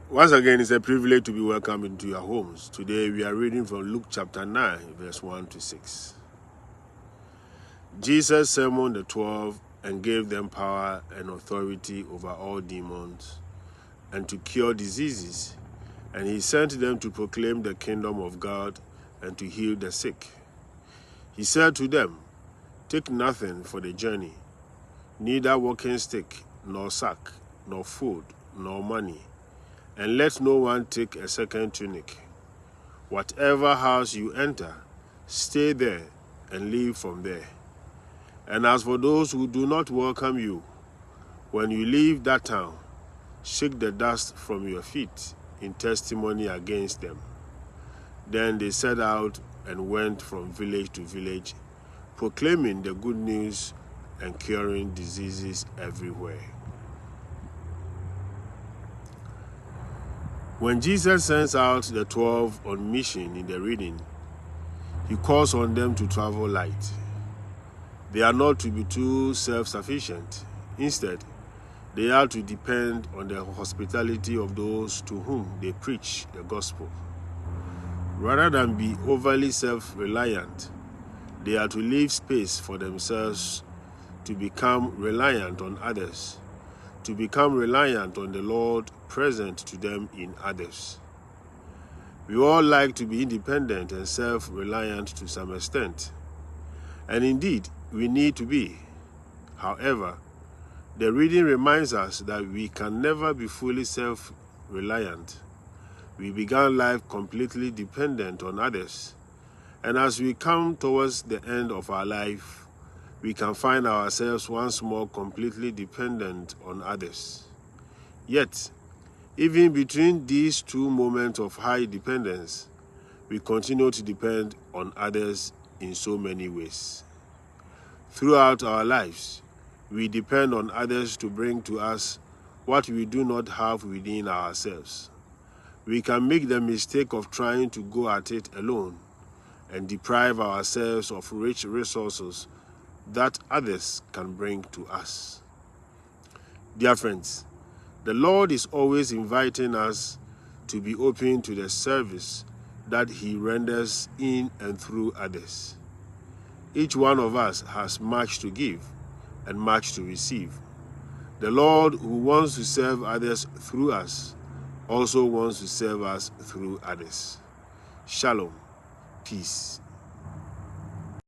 Once again, it's a privilege to be welcomed into your homes. Today we are reading from Luke chapter 9, verse 1 to 6. Jesus summoned the 12 and gave them power and authority over all demons and to cure diseases. And he sent them to proclaim the kingdom of God and to heal the sick. He said to them, "Take nothing for the journey, neither walking stick, nor sack, nor food, nor money. And let no one take a second tunic. Whatever house you enter, stay there and live from there. And as for those who do not welcome you, when you leave that town, shake the dust from your feet in testimony against them." Then they set out and went from village to village, proclaiming the good news and curing diseases everywhere. When Jesus sends out the 12 on mission in the reading, he calls on them to travel light. They are not to be too self-sufficient. Instead, they are to depend on the hospitality of those to whom they preach the gospel. Rather than be overly self-reliant, they are to leave space for themselves to become reliant on others, to become reliant on the Lord present to them in others. We all like to be independent and self-reliant to some extent, and indeed we need to be. However, the reading reminds us that we can never be fully self-reliant. We began life completely dependent on others, and as we come towards the end of our life, we can find ourselves once more completely dependent on others. Yet, even between these two moments of high dependence, we continue to depend on others in so many ways. Throughout our lives, we depend on others to bring to us what we do not have within ourselves. We can make the mistake of trying to go at it alone and deprive ourselves of rich resources that others can bring to us. Dear friends, the Lord is always inviting us to be open to the service that he renders in and through others. Each one of us has much to give and much to receive. The Lord, who wants to serve others through us, also wants to serve us through others. Shalom. Peace.